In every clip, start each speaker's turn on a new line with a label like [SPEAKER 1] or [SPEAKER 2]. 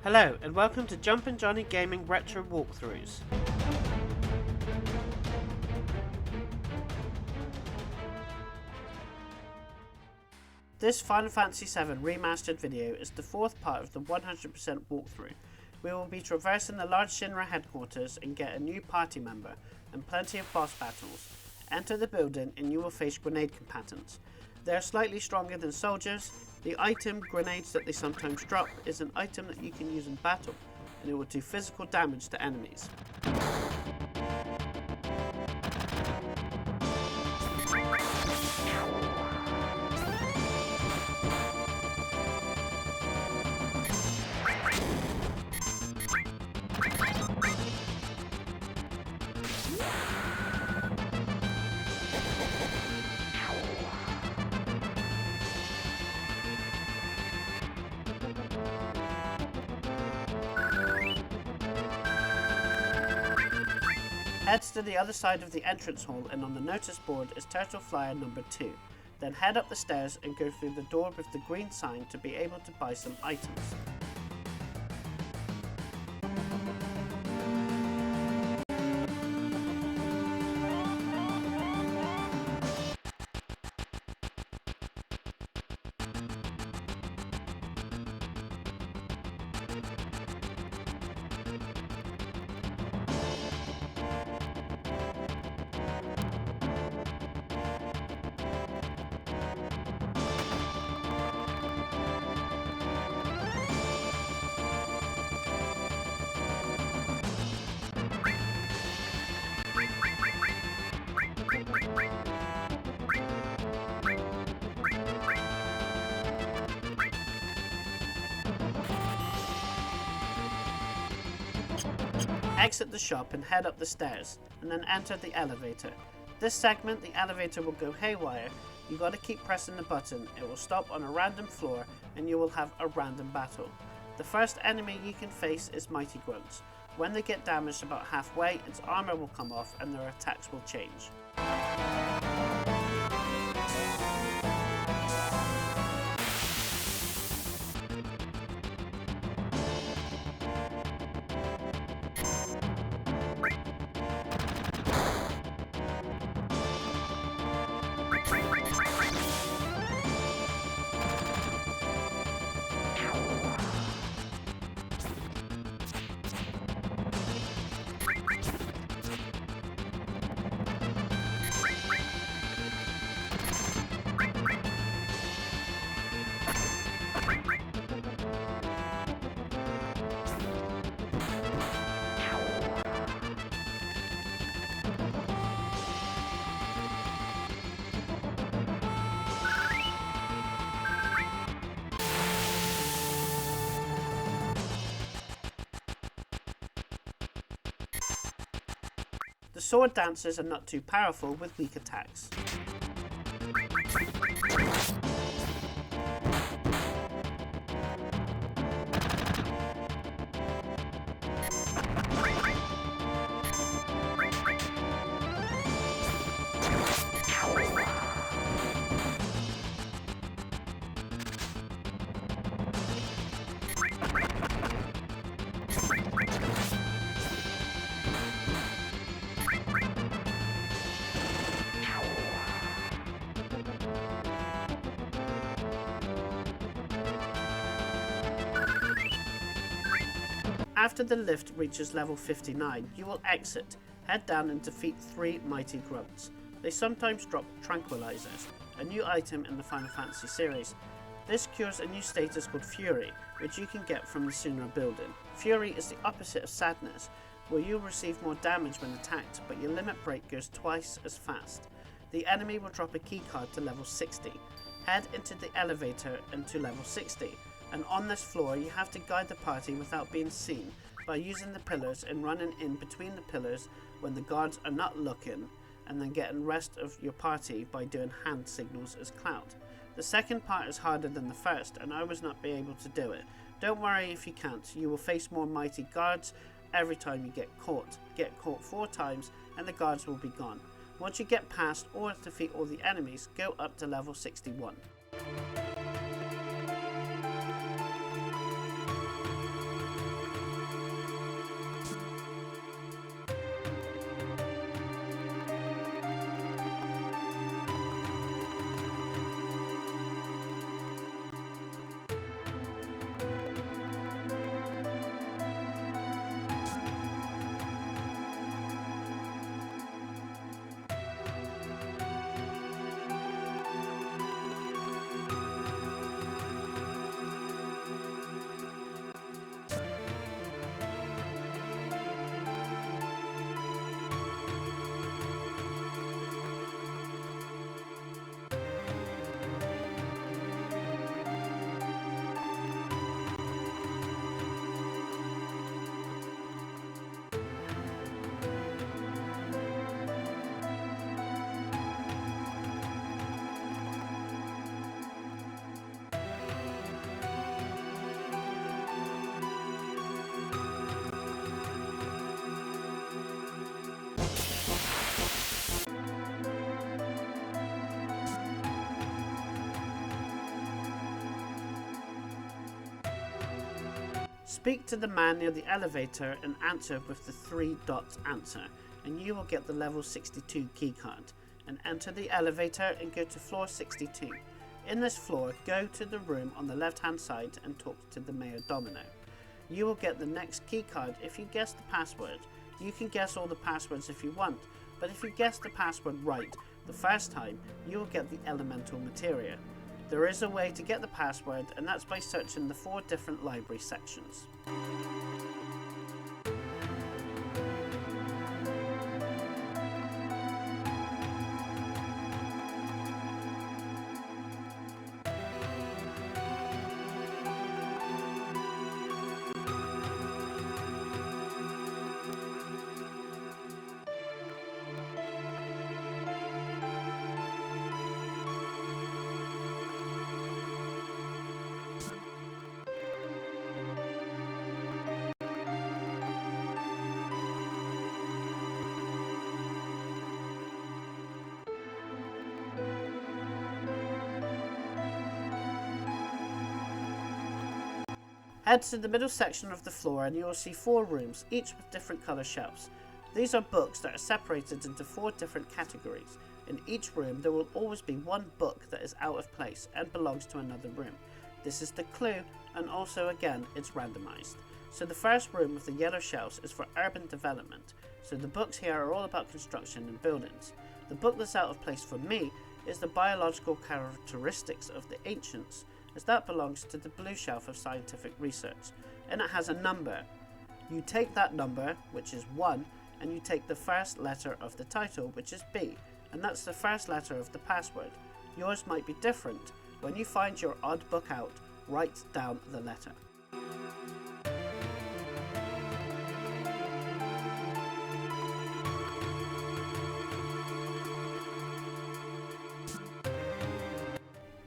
[SPEAKER 1] Hello and welcome to Jumpin' Johnny Gaming Retro Walkthroughs. This Final Fantasy VII Remastered video is the fourth part of the 100% walkthrough. We will be traversing the large Shinra headquarters and get a new party member and plenty of boss battles. Enter the building and you will face grenade combatants. They are slightly stronger than soldiers. The item, grenades that they sometimes drop, is an item that you can use in battle, and it will do physical damage to enemies. Head to the other side of the entrance hall and on the notice board is Turtle Flyer number 2. Then head up the stairs and go through the door with the green sign to be able to buy some items. Exit the shop and head up the stairs, and then enter the elevator. This segment, the elevator will go haywire. You gotta keep pressing the button, it will stop on a random floor, and you will have a random battle. The first enemy you can face is Mighty Grunts. When they get damaged about halfway, its armor will come off and their attacks will change. The sword dancers are not too powerful with weak attacks. After the lift reaches level 59, you will exit, head down and defeat 3 Mighty Grunts. They sometimes drop tranquilizers, a new item in the Final Fantasy series. This cures a new status called Fury, which you can get from the Shinra building. Fury is the opposite of Sadness, where you'll receive more damage when attacked, but your limit break goes twice as fast. The enemy will drop a keycard to level 60. Head into the elevator into level 60. And on this floor you have to guide the party without being seen by using the pillars and running in between the pillars when the guards are not looking, and then getting the rest of your party by doing hand signals as Cloud. The second part is harder than the first and I was not be able to do it. Don't worry if you can't, you will face more mighty guards every time you get caught. Get caught 4 times and the guards will be gone. Once you get past or defeat all the enemies, go up to level 61. Speak to the man near the elevator and answer with the 3-dot answer, and you will get the level 62 keycard. And enter the elevator and go to floor 62. In this floor, go to the room on the left hand side and talk to the Mayor Domino. You will get the next keycard if you guess the password. You can guess all the passwords if you want, but if you guess the password right the first time, you will get the elemental materia. There is a way to get the password, and that's by searching the 4 different library sections. Head to the middle section of the floor and you will see 4 rooms, each with different colour shelves. These are books that are separated into 4 different categories. In each room there will always be one book that is out of place and belongs to another room. This is the clue, and also again it's randomised. So the first room with the yellow shelves is for urban development, so the books here are all about construction and buildings. The book that's out of place for me is the biological characteristics of the ancients, as that belongs to the blue shelf of scientific research, and it has a number. You take that number, which is 1, and you take the first letter of the title, which is B, and that's the first letter of the password. Yours might be different. When you find your odd book out, write down the letter.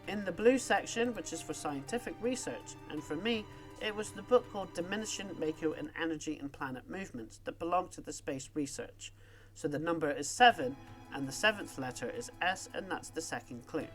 [SPEAKER 1] In the blue section, which is for scientific research, and for me, it was the book called Diminishing Mako and Energy and Planet Movements that belonged to the space research. So the number is 7, and the 7th letter is S, and that's the second clue.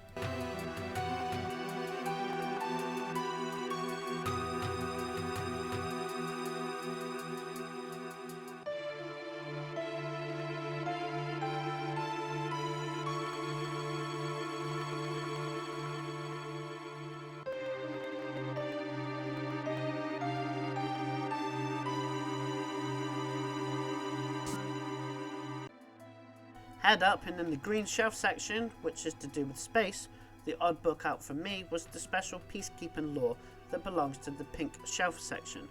[SPEAKER 1] Head up, and in the green shelf section, which is to do with space, the odd book out for me was the special peacekeeping law that belongs to the pink shelf section.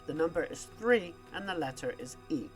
[SPEAKER 1] The number is 3 and the letter is E.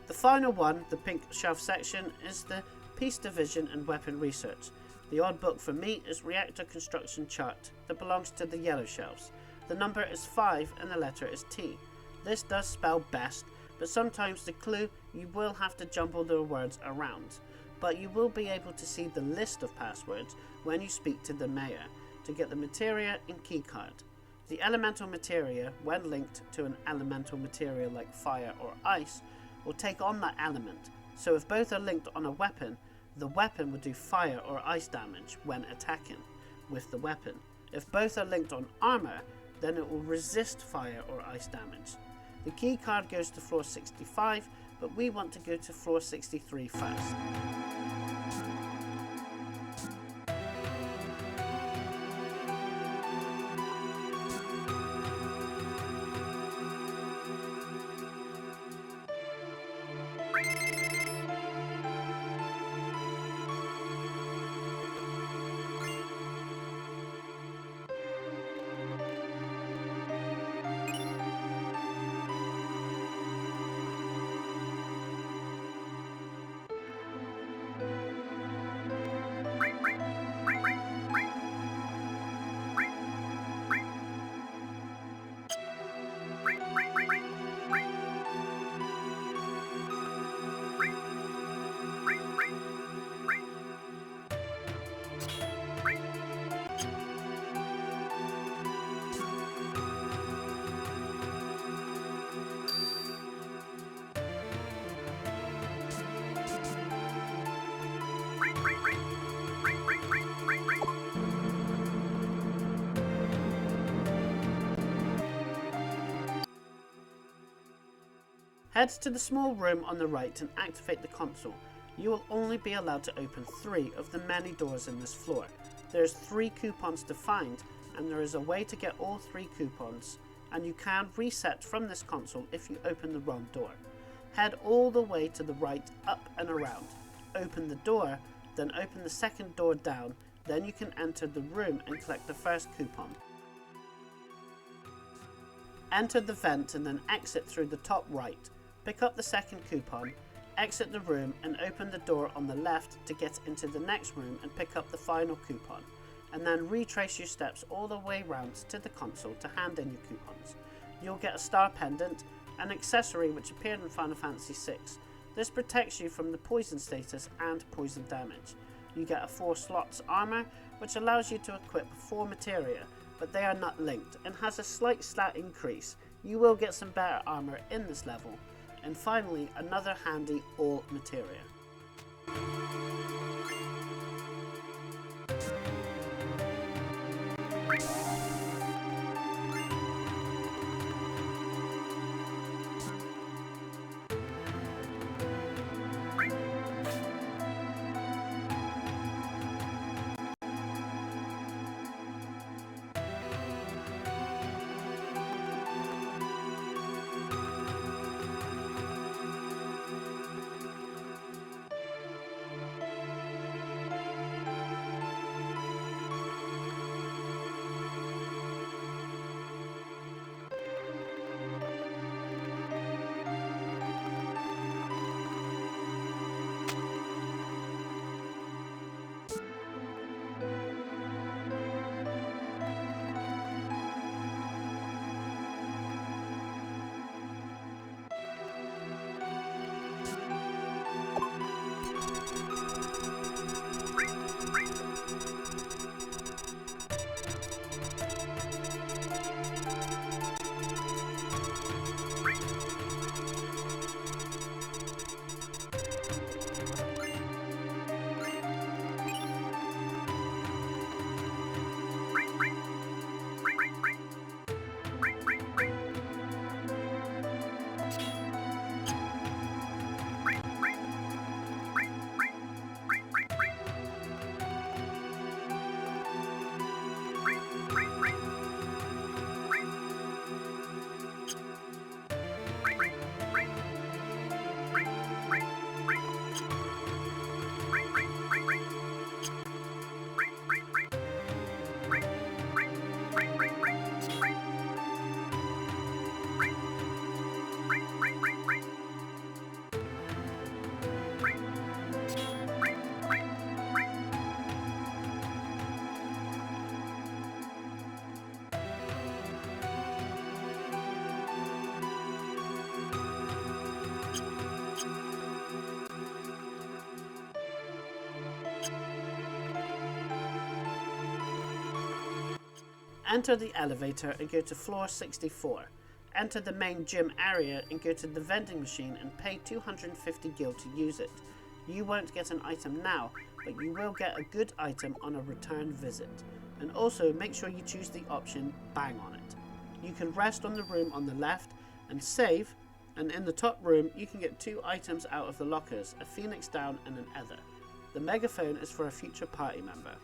[SPEAKER 1] The final one, the pink shelf section, is the Peace Division and Weapon Research. The odd book for me is Reactor Construction Chart that belongs to the yellow shelves. The number is 5 and the letter is T. This does spell best, but sometimes the clue you will have to jumble the words around. But you will be able to see the list of passwords when you speak to the mayor to get the materia and keycard. The elemental materia, when linked to an elemental material like fire or ice, will take on that element, so if both are linked on a weapon, the weapon will do fire or ice damage when attacking with the weapon. If both are linked on armor, then it will resist fire or ice damage. The key card goes to floor 65, but we want to go to floor 63 first. Head to the small room on the right and activate the console. You will only be allowed to open 3 of the many doors in this floor. There's 3 coupons to find, and there is a way to get all 3 coupons, and you can reset from this console if you open the wrong door. Head all the way to the right, up and around. Open the door, then open the second door down, then you can enter the room and collect the first coupon. Enter the vent and then exit through the top right. Pick up the second coupon, exit the room and open the door on the left to get into the next room and pick up the final coupon, and then retrace your steps all the way round to the console to hand in your coupons. You'll get a star pendant, an accessory which appeared in Final Fantasy VI. This protects you from the poison status and poison damage. You get a 4 slots armor, which allows you to equip 4 materia, but they are not linked and has a slight stat increase. You will get some better armor in this level. And finally, another handy all materia. Enter the elevator and go to floor 64. Enter the main gym area and go to the vending machine and pay 250 gil to use it. You won't get an item now, but you will get a good item on a return visit. And also make sure you choose the option bang on it. You can rest on the room on the left and save, and in the top room you can get 2 items out of the lockers, a phoenix down and an ether. The megaphone is for a future party member.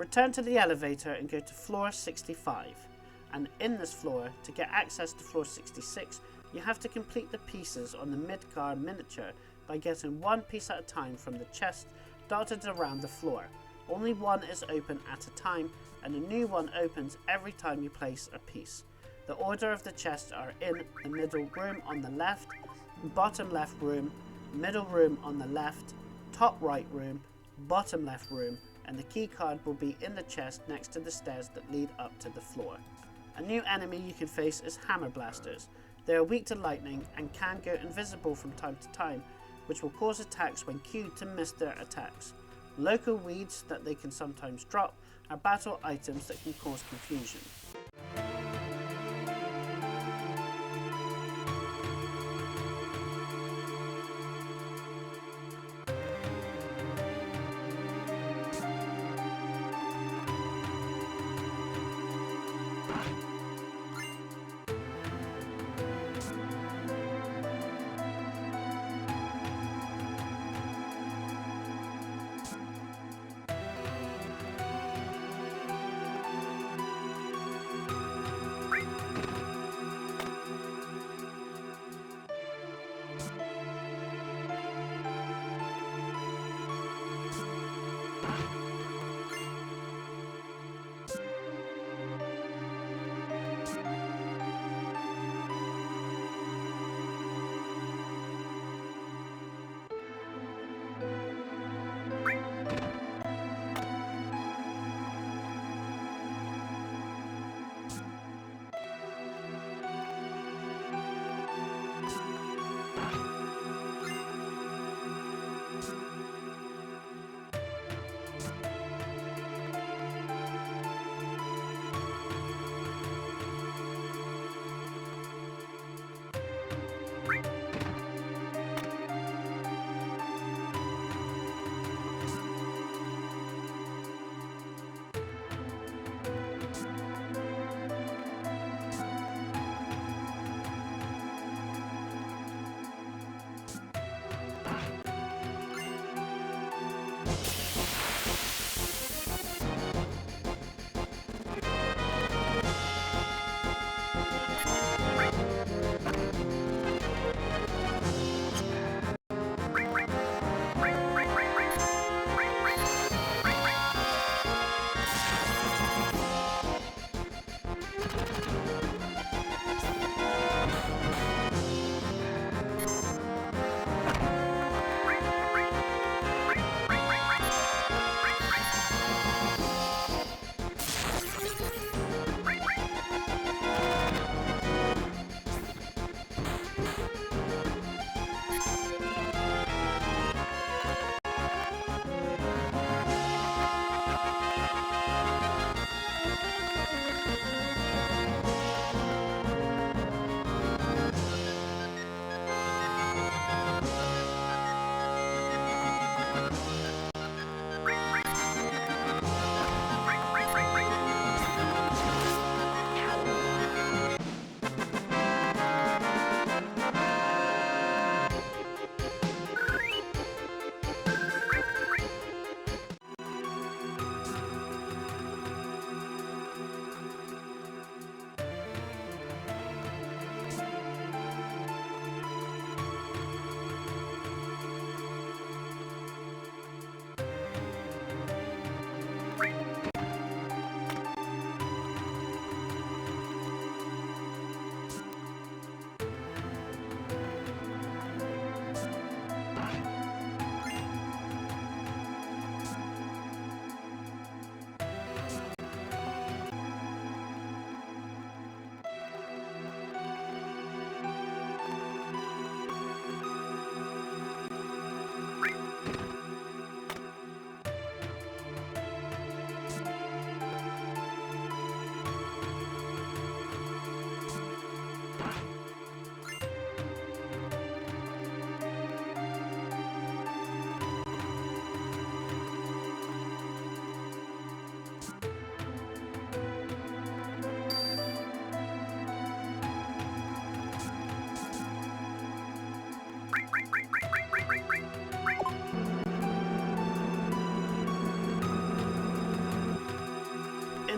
[SPEAKER 1] Return to the elevator and go to floor 65. And in this floor, to get access to floor 66, you have to complete the pieces on the mid-car miniature by getting one piece at a time from the chest dotted around the floor. Only one is open at a time, and a new one opens every time you place a piece. The order of the chests are in the middle room on the left, bottom left room, middle room on the left, top right room, bottom left room, and the key card will be in the chest next to the stairs that lead up to the floor. A new enemy you can face is hammer blasters. They are weak to lightning and can go invisible from time to time, which will cause attacks when queued to miss their attacks. Local weeds that they can sometimes drop are battle items that can cause confusion.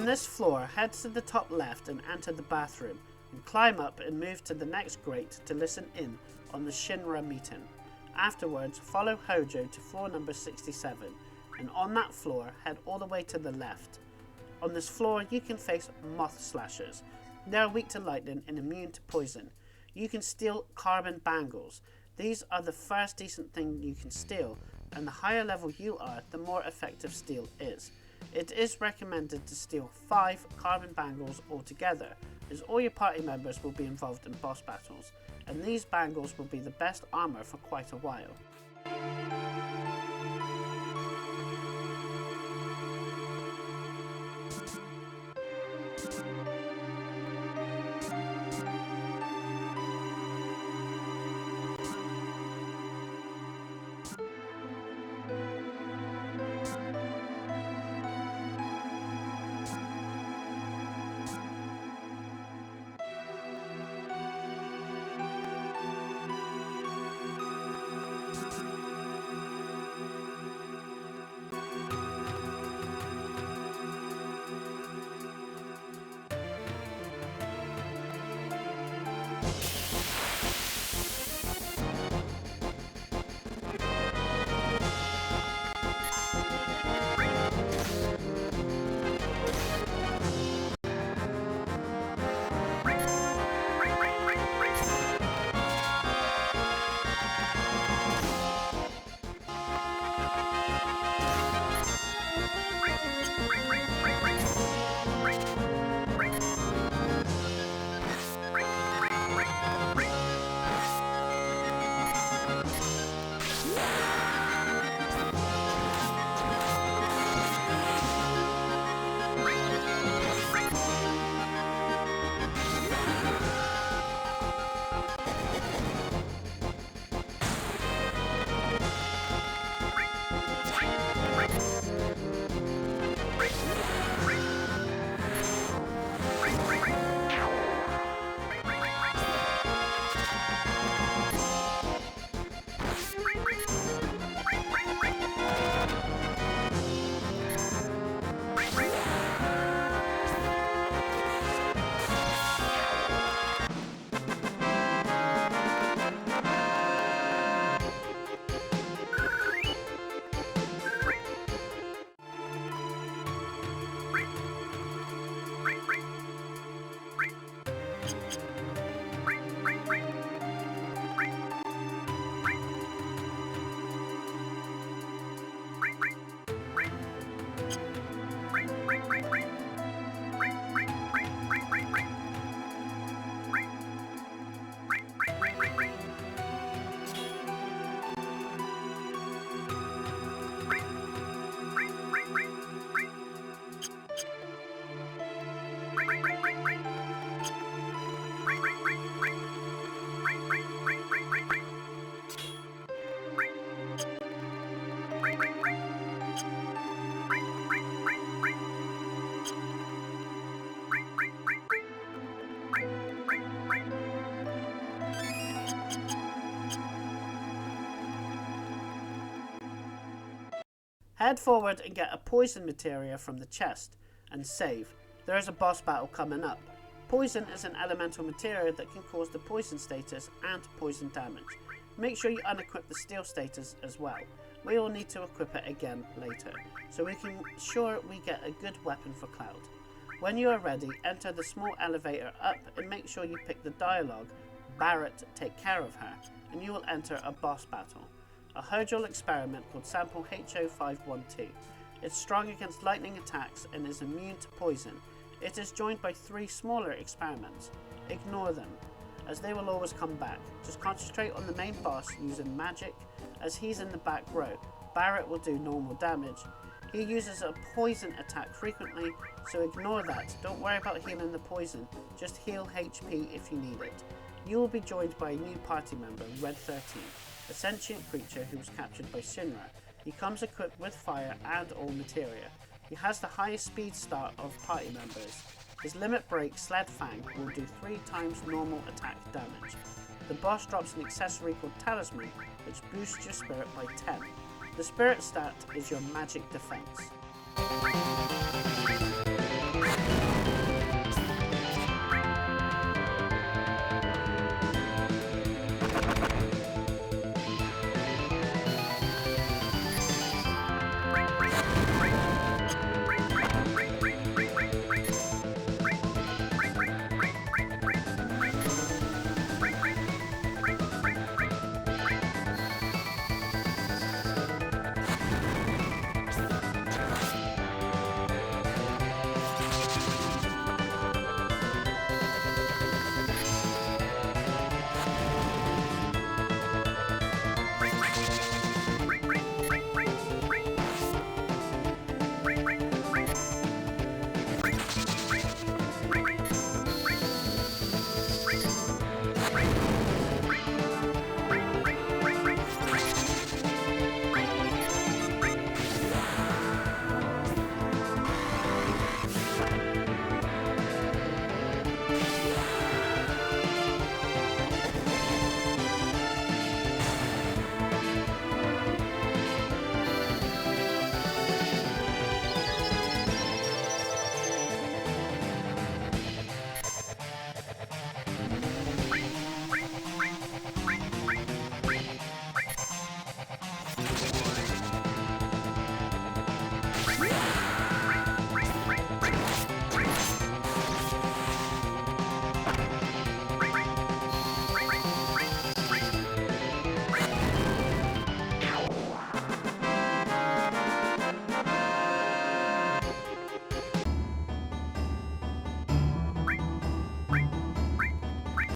[SPEAKER 1] On this floor, head to the top left and enter the bathroom, and climb up and move to the next grate to listen in on the Shinra meeting. Afterwards, follow Hojo to floor number 67, and on that floor, head all the way to the left. On this floor, you can face moth slashers. They are weak to lightning and immune to poison. You can steal carbon bangles. These are the first decent thing you can steal, and the higher level you are, the more effective steal is. It is recommended to steal 5 carbon bangles altogether, as all your party members will be involved in boss battles, and these bangles will be the best armor for quite a while. Head forward and get a poison materia from the chest, and save. There is a boss battle coming up. Poison is an elemental materia that can cause the poison status and poison damage. Make sure you unequip the steel status as well. We will need to equip it again later, so we can ensure we get a good weapon for Cloud. When you are ready, enter the small elevator up and make sure you pick the dialogue, Barrett, take care of her, and you will enter a boss battle. A Hojo experiment called Sample HO512. It's strong against lightning attacks and is immune to poison. It is joined by 3 smaller experiments. Ignore them, as they will always come back. Just concentrate on the main boss using magic, as he's in the back row. Barrett will do normal damage. He uses a poison attack frequently, so ignore that. Don't worry about healing the poison, just heal HP if you need it. You will be joined by a new party member, Red 13. A sentient creature who was captured by Shinra. He comes equipped with fire and all materia. He has the highest speed start of party members. His limit break, Sled Fang, will do 3 times normal attack damage. The boss drops an accessory called Talisman, which boosts your spirit by 10. The spirit stat is your magic defense.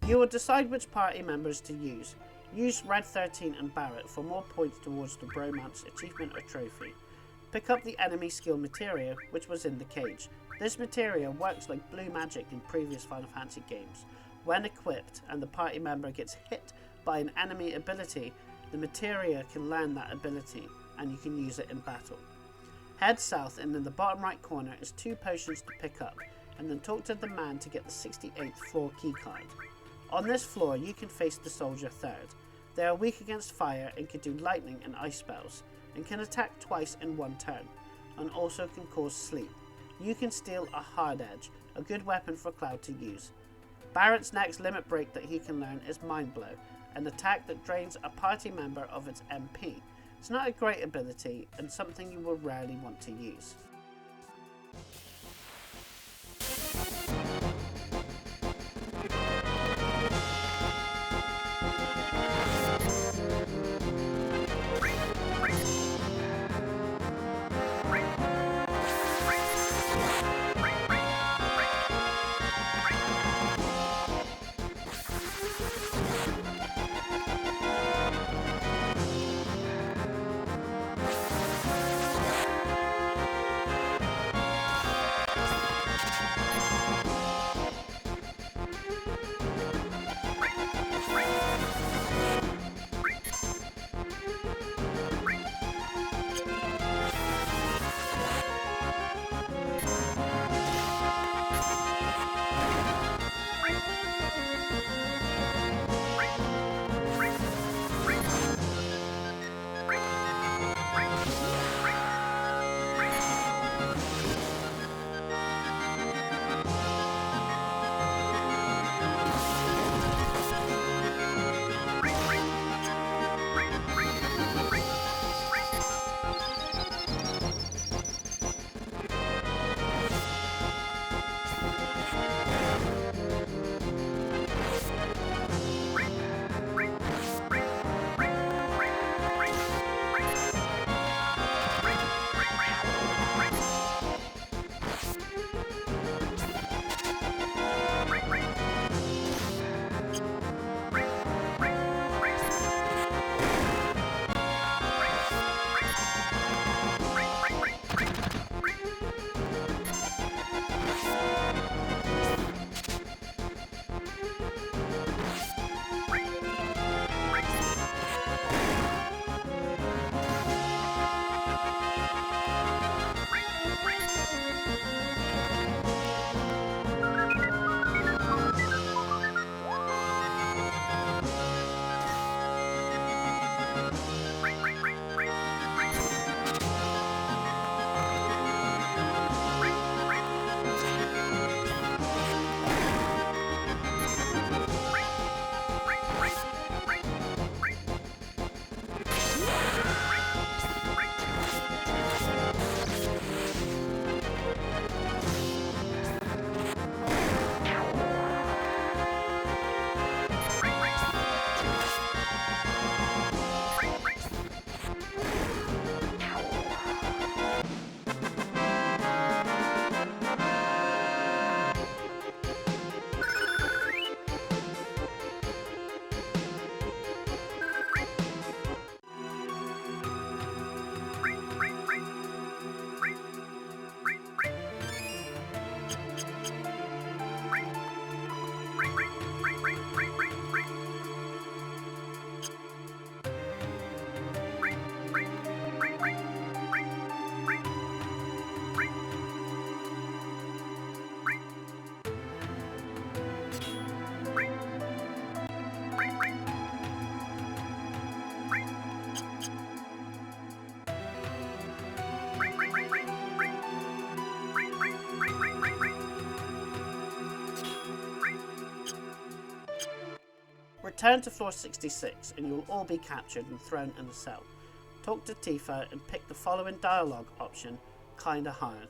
[SPEAKER 1] You will decide which party members to use. Use Red 13 and Barrett for more points towards the Bromance achievement or trophy. Pick up the enemy skill materia, which was in the cage. This materia works like blue magic in previous Final Fantasy games. When equipped and the party member gets hit by an enemy ability, the materia can learn that ability and you can use it in battle. Head south and in the bottom right corner is 2 potions to pick up, and then talk to the man to get the 68th floor keycard. On this floor you can face the soldier third. They are weak against fire and can do lightning and ice spells, and can attack twice in one turn, and also can cause sleep. You can steal a hard edge, a good weapon for Cloud to use. Barrett's next limit break that he can learn is Mind Blow, an attack that drains a party member of its MP. It's not a great ability and something you will rarely want to use. Return to floor 66 and you'll all be captured and thrown in a cell. Talk to Tifa and pick the following dialogue option, kinda hard,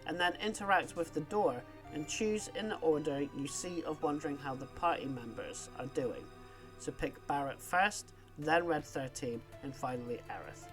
[SPEAKER 1] and then interact with the door and choose in the order you see of wondering how the party members are doing. So pick Barrett first, then Red 13, and finally Aerith.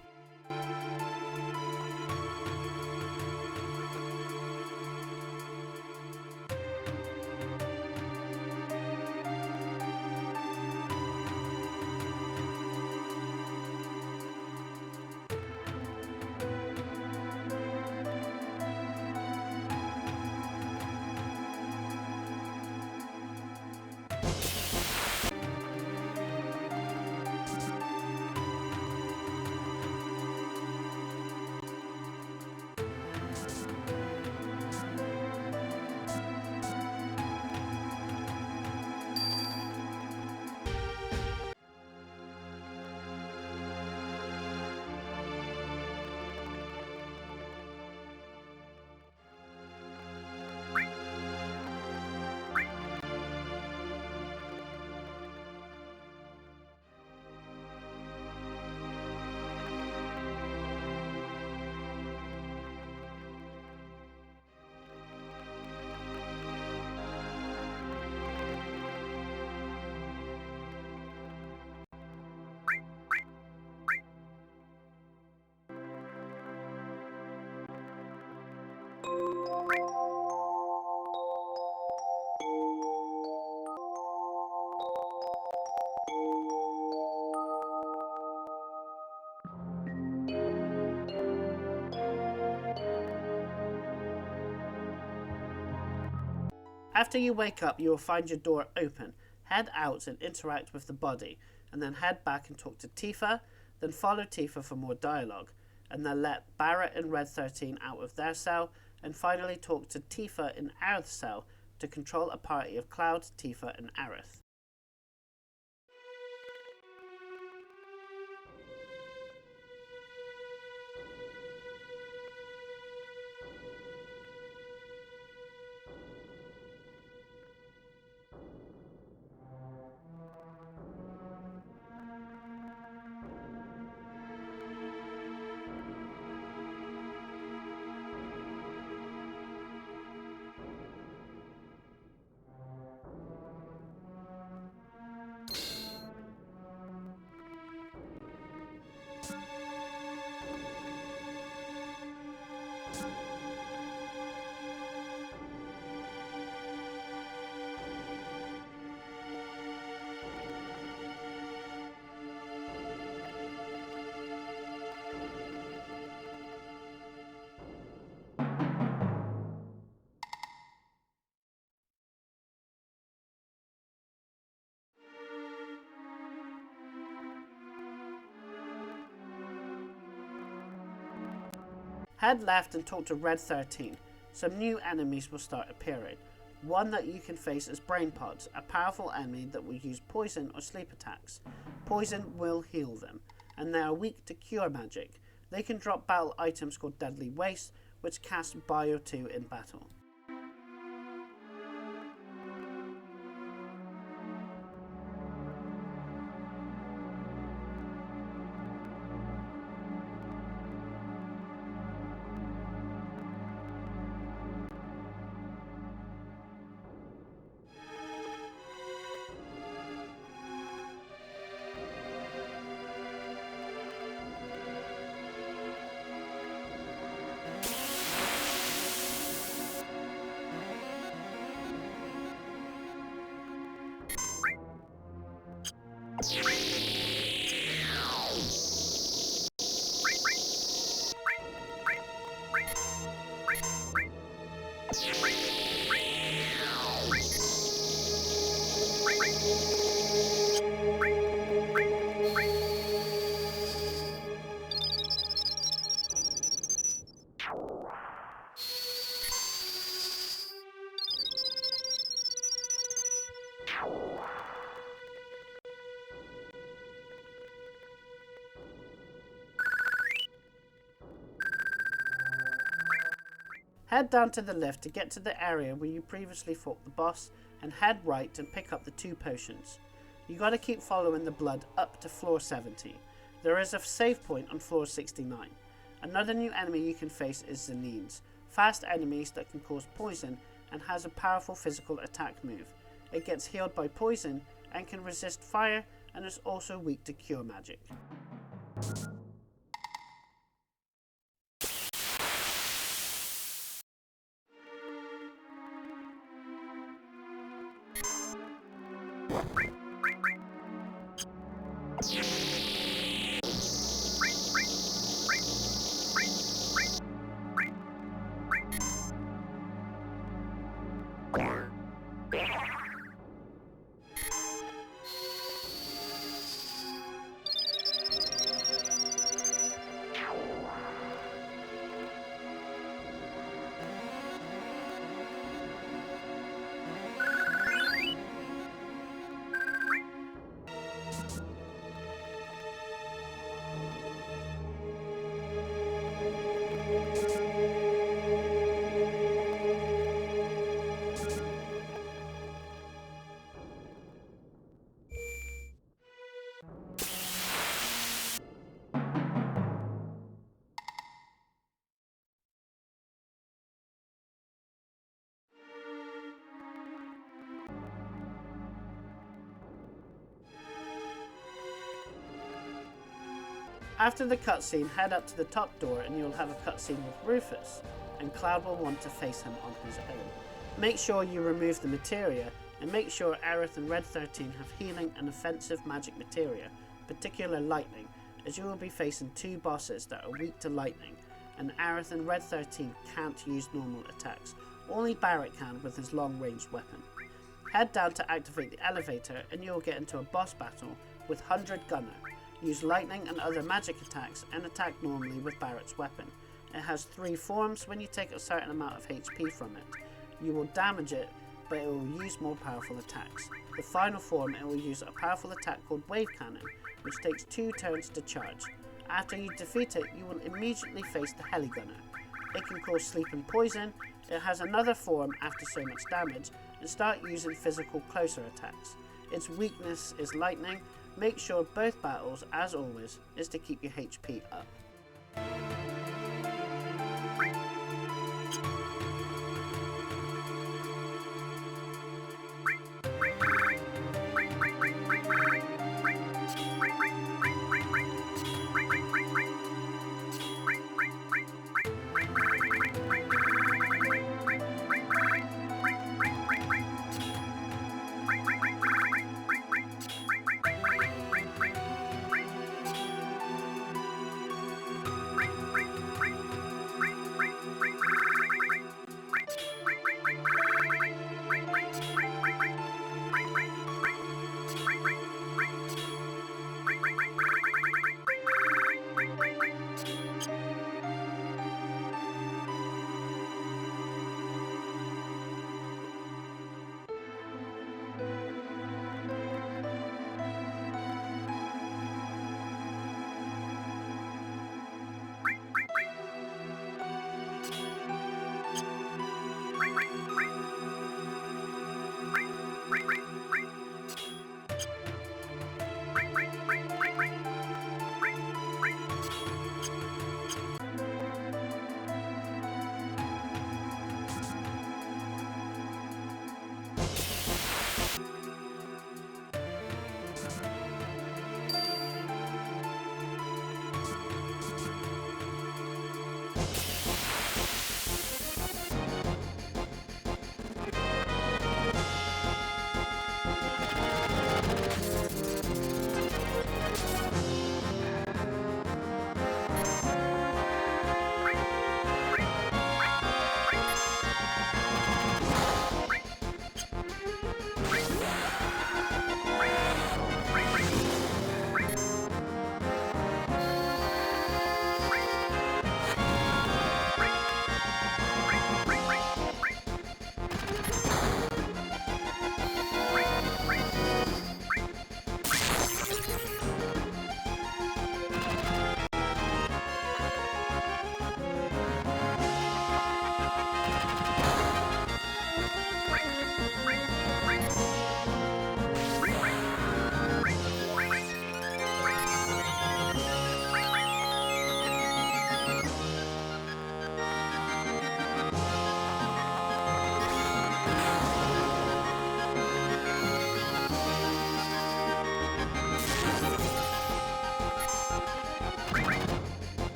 [SPEAKER 1] After you wake up, you will find your door open. Head out and interact with the body, and then head back and talk to Tifa, then follow Tifa for more dialogue, and then let Barrett and Red 13 out of their cell, and finally talk to Tifa in Aerith's cell to control a party of Cloud, Tifa, and Aerith. Head left and talk to Red 13. Some new enemies will start appearing. One that you can face is Brain Pods, a powerful enemy that will use poison or sleep attacks. Poison will heal them, and they are weak to cure magic. They can drop battle items called Deadly Waste, which cast Bio 2 in battle. Head down to the lift to get to the area where you previously fought the boss, and head right and pick up the 2 potions. You gotta keep following the blood up to floor 70. There is a save point on floor 69. Another new enemy you can face is the Neens, fast enemies that can cause poison and has a powerful physical attack move. It gets healed by poison and can resist fire and is also weak to cure magic. After the cutscene, head up to the top door and you'll have a cutscene with Rufus, and Cloud will want to face him on his own. Make sure you remove the materia, and make sure Aerith and Red 13 have healing and offensive magic materia, particular lightning, as you will be facing two bosses that are weak to lightning, and Aerith and Red 13 can't use normal attacks. Only Barrett can with his long-range weapon. Head down to activate the elevator and you'll get into a boss battle with 100 Gunner. Use lightning and other magic attacks and attack normally with Barrett's weapon. It has 3 forms when you take a certain amount of HP from it. You will damage it, but it will use more powerful attacks. The final form, it will use a powerful attack called Wave Cannon, which takes 2 turns to charge. After you defeat it, you will immediately face the Heli Gunner. It can cause sleep and poison. It has another form after so much damage, and start using physical closer attacks. Its weakness is lightning. Make sure both battles, as always, is to keep your HP up.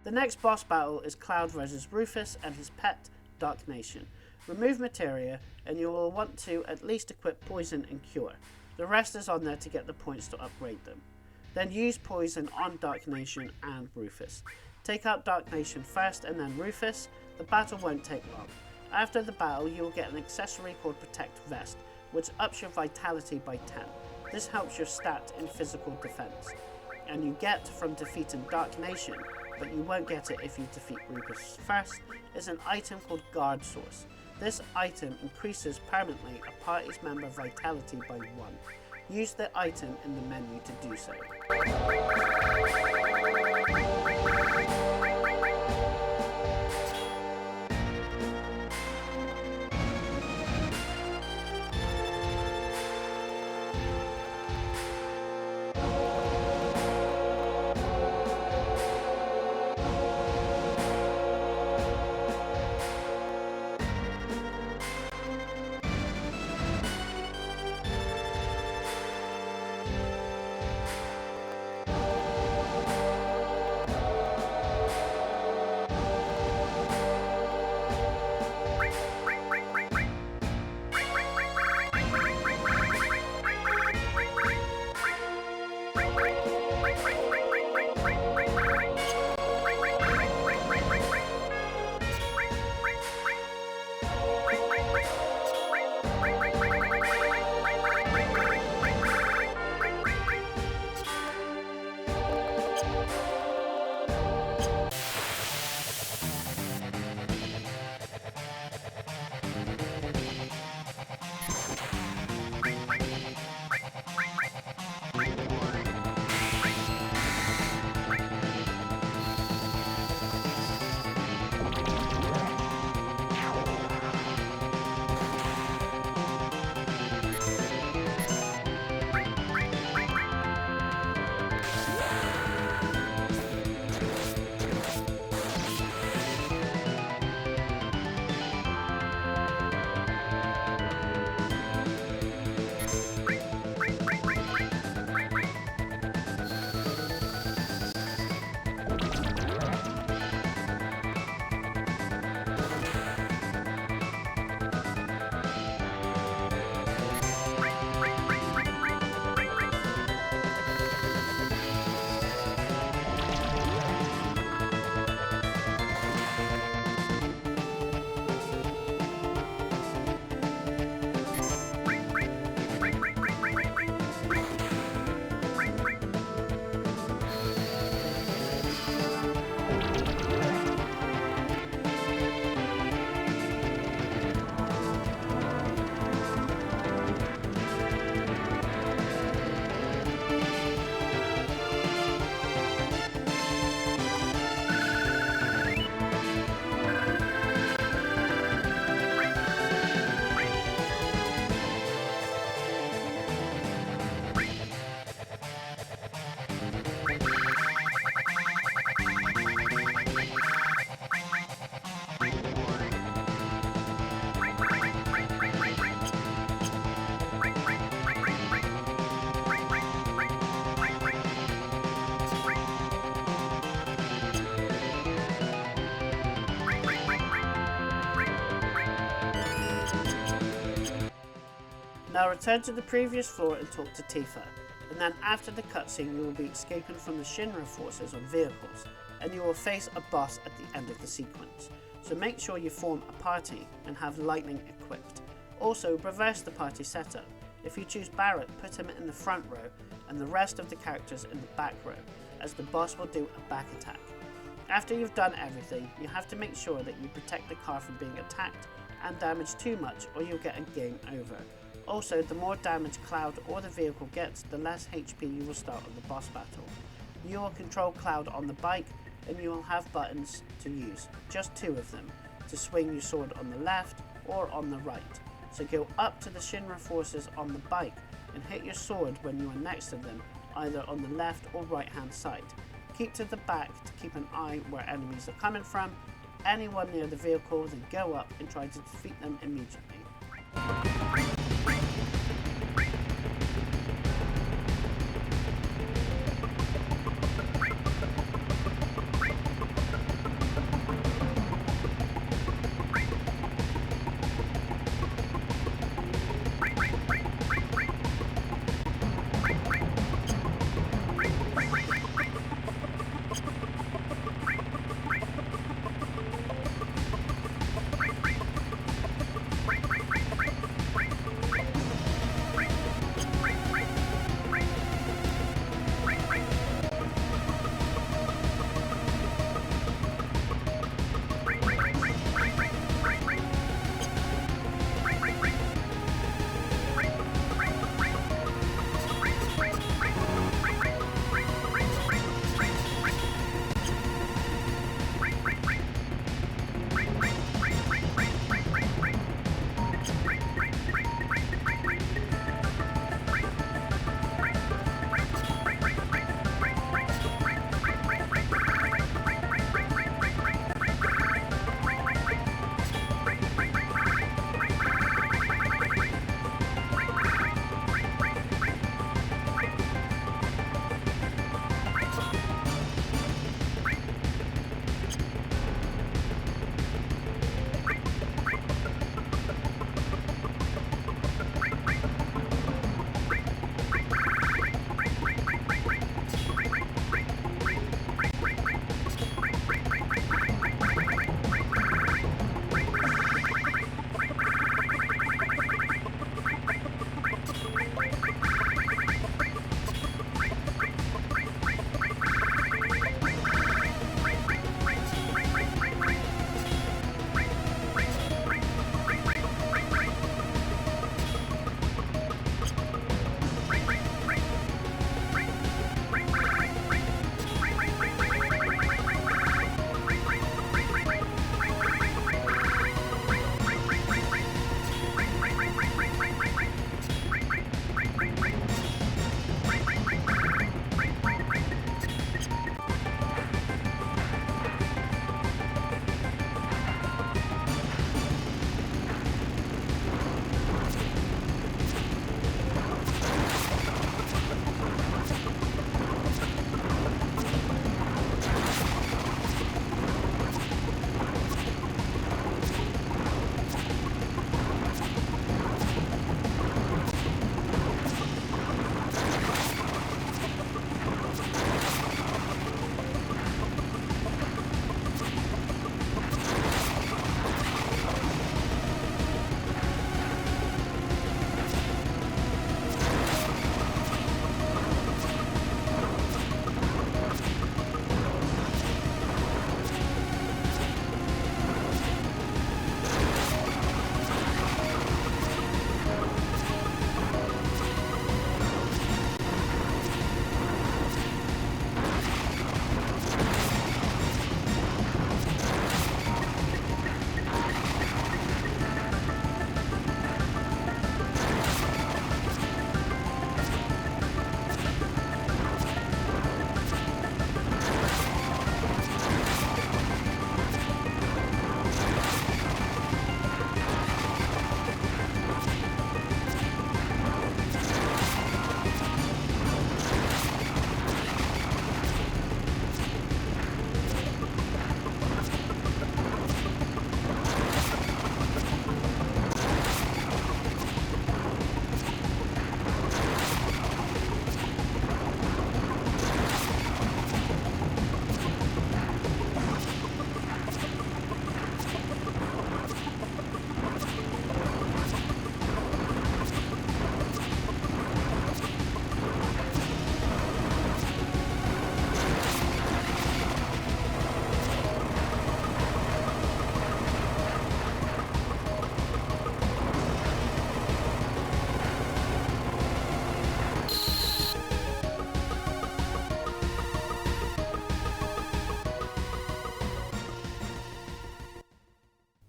[SPEAKER 1] The next boss battle is Cloud vs Rufus and his pet, Dark Nation. Remove materia, and you will want to at least equip Poison and Cure. The rest is on there to get the points to upgrade them. Then use Poison on Dark Nation and Rufus. Take out Dark Nation first and then Rufus. The battle won't take long. After the battle, you will get an accessory called Protect Vest, which ups your vitality by 10. This helps your stat in physical defense. And you get from defeating Dark Nation, but you won't get it if you defeat Rufus first, is an item called Guard Source. This item increases permanently a party's member vitality by 1. Use the item in the menu to do so. Now return to the previous floor and talk to Tifa, and then after the cutscene you will be escaping from the Shinra forces on vehicles, and you will face a boss at the end of the sequence. So make sure you form a party and have lightning equipped. Also reverse the party setup. If you choose Barrett, put him in the front row and the rest of the characters in the back row, as the boss will do a back attack. After you've done everything, you have to make sure that you protect the car from being attacked and damaged too much or you'll get a game over. Also, the more damage Cloud or the vehicle gets, the less HP you will start on the boss battle. You will control Cloud on the bike and you will have buttons to use, just 2 of them, to swing your sword on the left or on the right. So go up to the Shinra forces on the bike and hit your sword when you are next to them, either on the left or right hand side. Keep to the back to keep an eye where enemies are coming from. Anyone near the vehicle, then go up and try to defeat them immediately.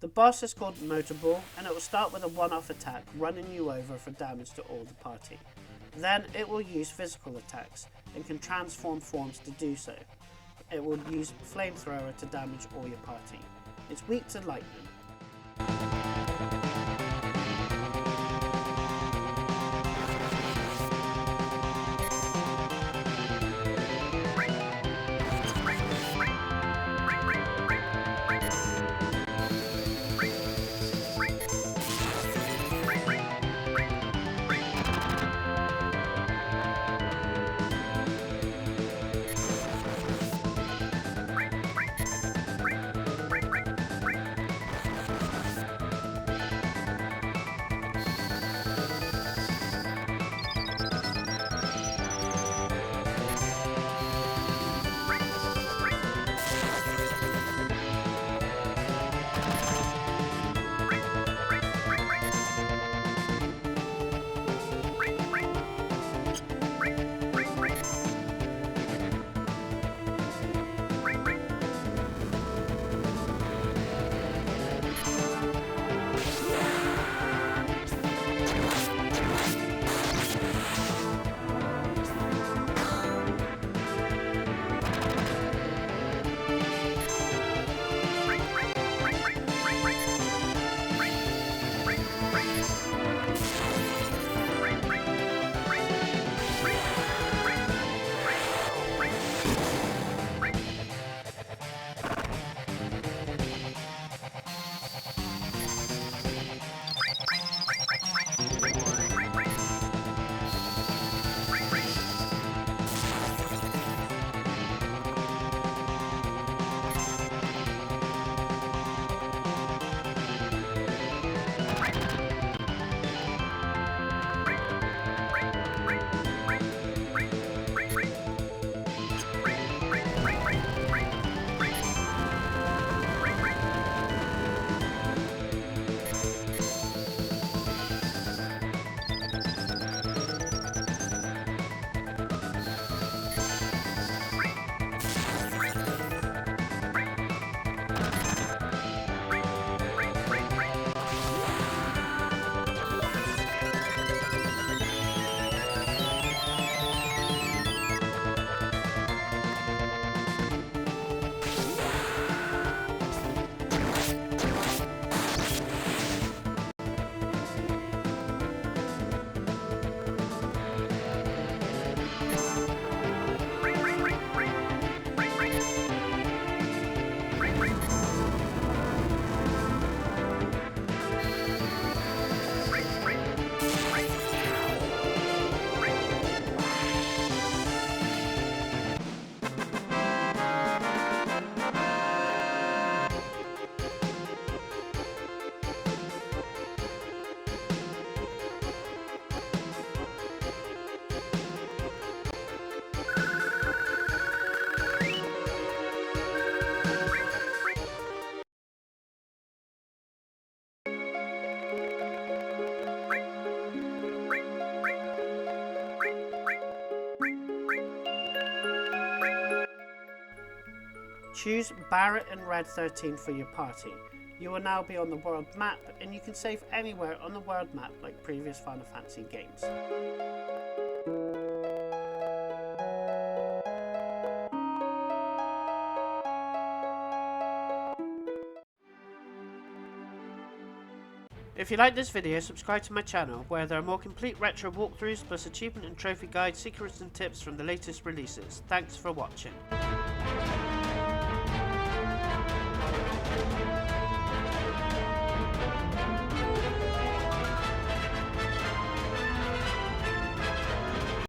[SPEAKER 1] The boss is called Motorball, and it will start with a one-off attack, running you over for damage to all the party. Then it will use physical attacks, and can transform forms to do so. It will use Flamethrower to damage all your party. It's weak to lightning. Choose Barrett and Red 13 for your party. You will now be on the world map, and you can save anywhere on the world map like previous Final Fantasy games. If you like this video, subscribe to my channel, where there are more complete retro walkthroughs plus achievement and trophy guides, secrets and tips from the latest releases. Thanks for watching.